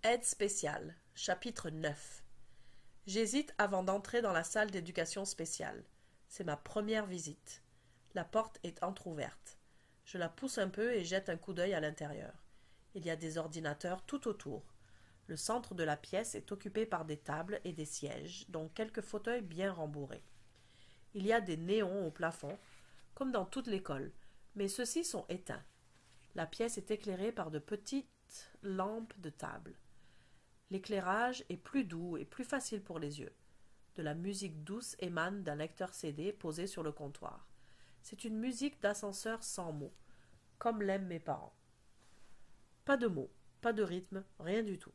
Aide spéciale, chapitre 9. J'hésite avant d'entrer dans la salle d'éducation spéciale. C'est ma première visite. La porte est entr'ouverte. Je la pousse un peu et jette un coup d'œil à l'intérieur. Il y a des ordinateurs tout autour. Le centre de la pièce est occupé par des tables et des sièges, dont quelques fauteuils bien rembourrés. Il y a des néons au plafond, comme dans toute l'école, mais ceux-ci sont éteints. La pièce est éclairée par de petites lampes de table. L'éclairage est plus doux et plus facile pour les yeux. De la musique douce émane d'un lecteur CD posé sur le comptoir. C'est une musique d'ascenseur sans mots, comme l'aiment mes parents. Pas de mots, pas de rythme, rien du tout.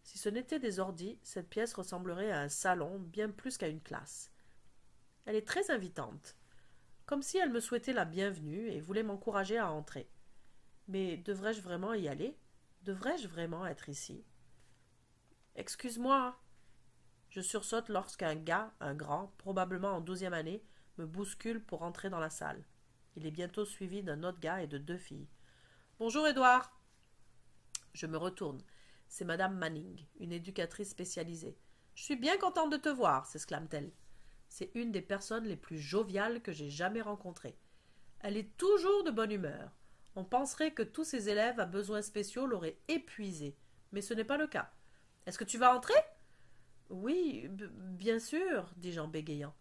Si ce n'était des ordis, cette pièce ressemblerait à un salon bien plus qu'à une classe. Elle est très invitante, comme si elle me souhaitait la bienvenue et voulait m'encourager à entrer. Mais devrais-je vraiment y aller? Devrais-je vraiment être ici? Excuse-moi. Je sursaute lorsqu'un gars, un grand, probablement en 12e année, me bouscule pour entrer dans la salle. Il est bientôt suivi d'un autre gars et de 2 filles. Bonjour, Édouard. Je me retourne. C'est Madame Manning, une éducatrice spécialisée. Je suis bien contente de te voir, s'exclame-t-elle. C'est une des personnes les plus joviales que j'ai jamais rencontrées. Elle est toujours de bonne humeur. On penserait que tous ses élèves à besoins spéciaux l'auraient épuisée, mais ce n'est pas le cas. Est-ce que tu vas entrer? Oui, bien sûr, dis-je en bégayant.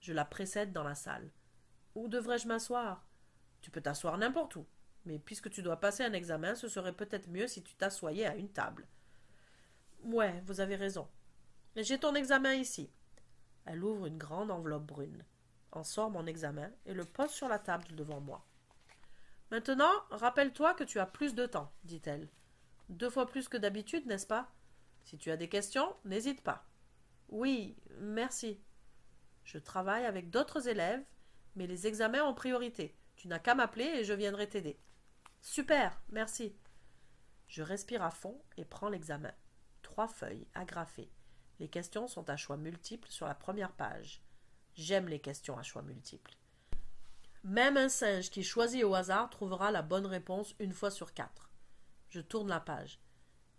Je la précède dans la salle. Où devrais-je m'asseoir? Tu peux t'asseoir n'importe où, mais puisque tu dois passer un examen, ce serait peut-être mieux si tu t'assoyais à une table. Ouais, vous avez raison. J'ai ton examen ici. Elle ouvre une grande enveloppe brune, en sort mon examen et le pose sur la table devant moi. Maintenant, rappelle-toi que tu as plus de temps, dit-elle. 2 fois plus que d'habitude, n'est-ce pas? Si tu as des questions, n'hésite pas. Oui, merci. Je travaille avec d'autres élèves, mais les examens en priorité. Tu n'as qu'à m'appeler et je viendrai t'aider. Super, merci. Je respire à fond et prends l'examen. 3 feuilles agrafées. Les questions sont à choix multiples sur la première page. J'aime les questions à choix multiples. Même un singe qui choisit au hasard trouvera la bonne réponse 1 fois sur 4. Je tourne la page.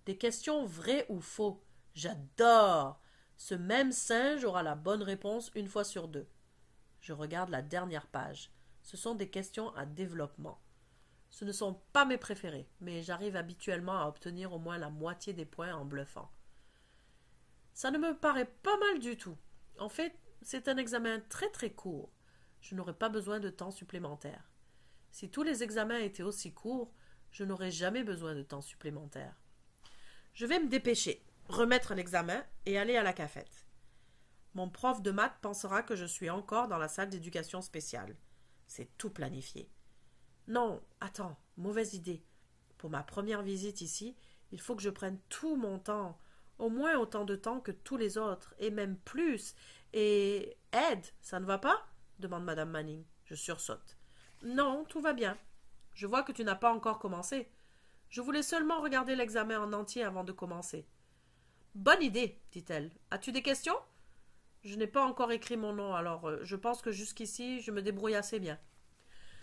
Des questions vraies ou faux. J'adore. Ce même singe aura la bonne réponse 1 fois sur 2. Je regarde la dernière page. Ce sont des questions à développement. Ce ne sont pas mes préférés, mais j'arrive habituellement à obtenir au moins la moitié des points en bluffant. Ça ne me paraît pas mal du tout. En fait, c'est un examen très très court. Je n'aurai pas besoin de temps supplémentaire. Si tous les examens étaient aussi courts, je n'aurais jamais besoin de temps supplémentaire. Je vais me dépêcher, remettre l'examen et aller à la cafette. Mon prof de maths pensera que je suis encore dans la salle d'éducation spéciale. C'est tout planifié. Non, attends, mauvaise idée. Pour ma première visite ici, il faut que je prenne tout mon temps, au moins autant de temps que tous les autres, et même plus. Et Ed, ça ne va pas? Demande Madame Manning. Je sursaute. Non, tout va bien. Je vois que tu n'as pas encore commencé. Je voulais seulement regarder l'examen en entier avant de commencer. Bonne idée, dit-elle. As-tu des questions? Je n'ai pas encore écrit mon nom, alors je pense que jusqu'ici, je me débrouille assez bien.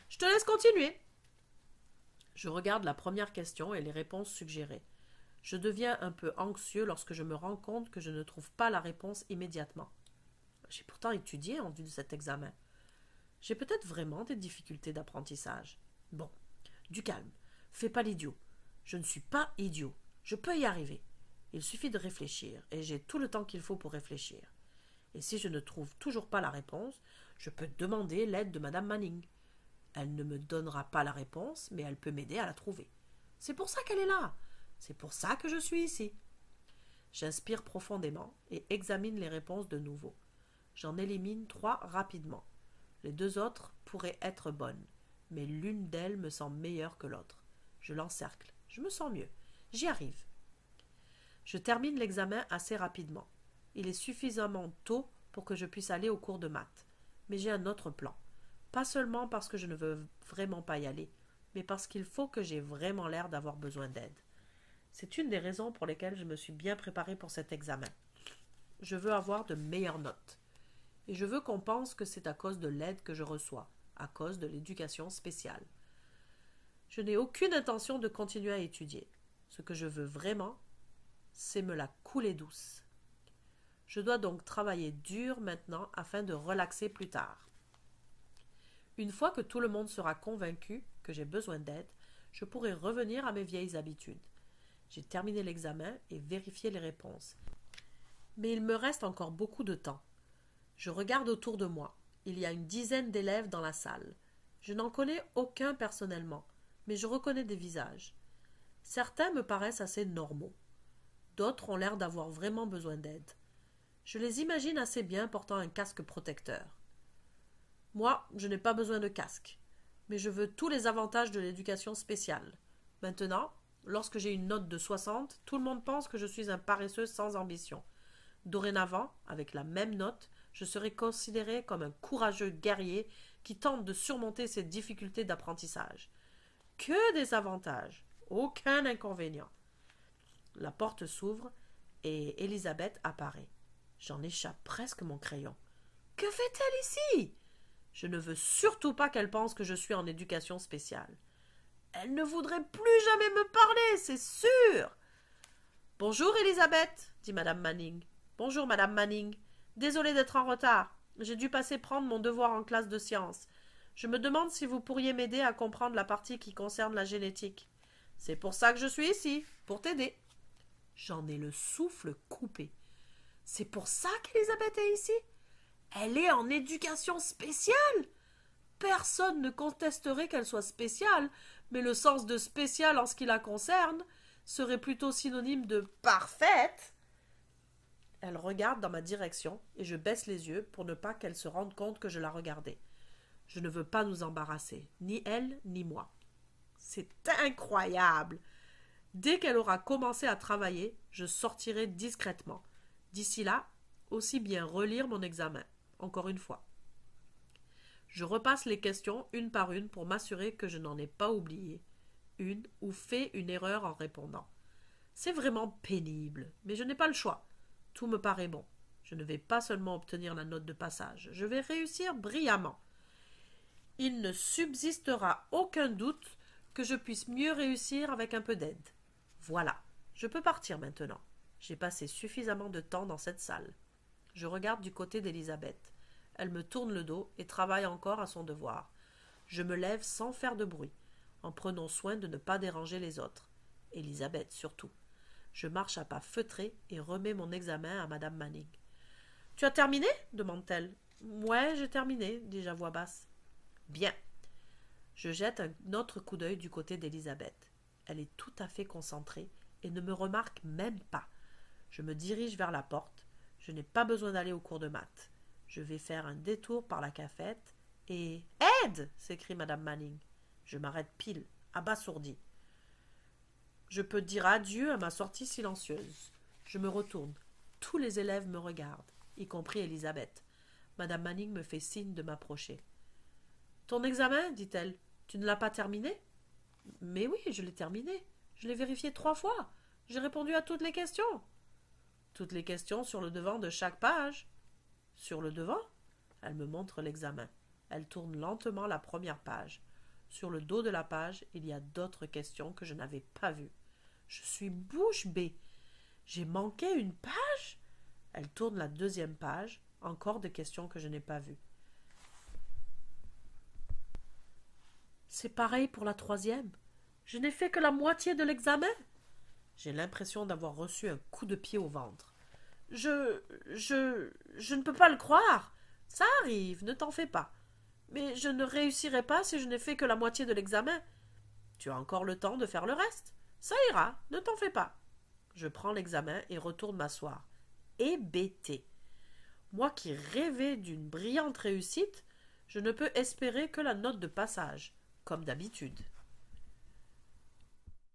Je te laisse continuer. Je regarde la première question et les réponses suggérées. Je deviens un peu anxieux lorsque je me rends compte que je ne trouve pas la réponse immédiatement. J'ai pourtant étudié en vue de cet examen. J'ai peut-être vraiment des difficultés d'apprentissage. Bon, du calme. Fais pas l'idiot. Je ne suis pas idiot. Je peux y arriver. Il suffit de réfléchir, et j'ai tout le temps qu'il faut pour réfléchir. Et si je ne trouve toujours pas la réponse, je peux demander l'aide de Madame Manning. Elle ne me donnera pas la réponse, mais elle peut m'aider à la trouver. C'est pour ça qu'elle est là. C'est pour ça que je suis ici. J'inspire profondément et examine les réponses de nouveau. J'en élimine 3 rapidement. Les 2 autres pourraient être bonnes, mais l'une d'elles me semble meilleure que l'autre. Je l'encercle. Je me sens mieux. J'y arrive. Je termine l'examen assez rapidement. Il est suffisamment tôt pour que je puisse aller au cours de maths. Mais j'ai un autre plan. Pas seulement parce que je ne veux vraiment pas y aller, mais parce qu'il faut que j'aie vraiment l'air d'avoir besoin d'aide. C'est une des raisons pour lesquelles je me suis bien préparée pour cet examen. Je veux avoir de meilleures notes. Et je veux qu'on pense que c'est à cause de l'aide que je reçois, à cause de l'éducation spéciale. Je n'ai aucune intention de continuer à étudier. Ce que je veux vraiment, c'est me la couler douce. Je dois donc travailler dur maintenant afin de relaxer plus tard. Une fois que tout le monde sera convaincu que j'ai besoin d'aide, je pourrai revenir à mes vieilles habitudes. J'ai terminé l'examen et vérifié les réponses. Mais il me reste encore beaucoup de temps. Je regarde autour de moi. Il y a une dizaine d'élèves dans la salle. Je n'en connais aucun personnellement, mais je reconnais des visages. Certains me paraissent assez normaux. D'autres ont l'air d'avoir vraiment besoin d'aide. Je les imagine assez bien portant un casque protecteur. Moi, je n'ai pas besoin de casque, mais je veux tous les avantages de l'éducation spéciale. Maintenant, lorsque j'ai une note de 60, tout le monde pense que je suis un paresseux sans ambition. Dorénavant, avec la même note, je serai considéré comme un courageux guerrier qui tente de surmonter ses difficultés d'apprentissage. Que des avantages, aucun inconvénient. La porte s'ouvre et Elisabeth apparaît. J'en échappe presque mon crayon. Que fait-elle ici? Je ne veux surtout pas qu'elle pense que je suis en éducation spéciale. Elle ne voudrait plus jamais me parler, c'est sûr. Bonjour, Elisabeth, dit Madame Manning. Bonjour, Madame Manning. Désolée d'être en retard. J'ai dû passer prendre mon devoir en classe de sciences. Je me demande si vous pourriez m'aider à comprendre la partie qui concerne la génétique. C'est pour ça que je suis ici, pour t'aider. J'en ai le souffle coupé. C'est pour ça qu'Elisabeth est ici? Elle est en éducation spéciale? Personne ne contesterait qu'elle soit spéciale, mais le sens de spécial en ce qui la concerne serait plutôt synonyme de parfaite. Elle regarde dans ma direction et je baisse les yeux pour ne pas qu'elle se rende compte que je la regardais. Je ne veux pas nous embarrasser, ni elle ni moi. C'est incroyable. Dès qu'elle aura commencé à travailler, je sortirai discrètement. D'ici là, aussi bien relire mon examen, encore une fois. Je repasse les questions une par une pour m'assurer que je n'en ai pas oublié une ou fait une erreur en répondant. C'est vraiment pénible, mais je n'ai pas le choix. Tout me paraît bon. Je ne vais pas seulement obtenir la note de passage, je vais réussir brillamment. Il ne subsistera aucun doute que je puisse mieux réussir avec un peu d'aide. Voilà, je peux partir maintenant. J'ai passé suffisamment de temps dans cette salle. Je regarde du côté d'Elisabeth. Elle me tourne le dos et travaille encore à son devoir. Je me lève sans faire de bruit, en prenant soin de ne pas déranger les autres. Elisabeth surtout. Je marche à pas feutrés et remets mon examen à Madame Manning. « Tu as terminé ?» demande-t-elle. « Ouais, j'ai terminé, dis-je à voix basse. »« Bien. » Je jette un autre coup d'œil du côté d'Elisabeth. Elle est tout à fait concentrée et ne me remarque même pas. Je me dirige vers la porte. Je n'ai pas besoin d'aller au cours de maths. Je vais faire un détour par la cafette et... « Aide !» s'écrie Madame Manning. Je m'arrête pile, abasourdi. Je peux dire adieu à ma sortie silencieuse. Je me retourne. Tous les élèves me regardent, y compris Elisabeth. Madame Manning me fait signe de m'approcher. « Ton examen, dit-elle, tu ne l'as pas terminé ?»« Mais oui, je l'ai terminé. Je l'ai vérifié 3 fois. J'ai répondu à toutes les questions. »« Toutes les questions sur le devant de chaque page. »« Sur le devant ?» Elle me montre l'examen. Elle tourne lentement la première page. Sur le dos de la page, il y a d'autres questions que je n'avais pas vues. Je suis bouche bée. J'ai manqué une page? Elle tourne la deuxième page. Encore des questions que je n'ai pas vues. C'est pareil pour la troisième. Je n'ai fait que la moitié de l'examen. J'ai l'impression d'avoir reçu un coup de pied au ventre. Je ne peux pas le croire. Ça arrive, ne t'en fais pas. Mais je ne réussirai pas si je n'ai fait que la moitié de l'examen. Tu as encore le temps de faire le reste. Ça ira, ne t'en fais pas. Je prends l'examen et retourne m'asseoir. Hébété. Moi qui rêvais d'une brillante réussite, je ne peux espérer que la note de passage, comme d'habitude.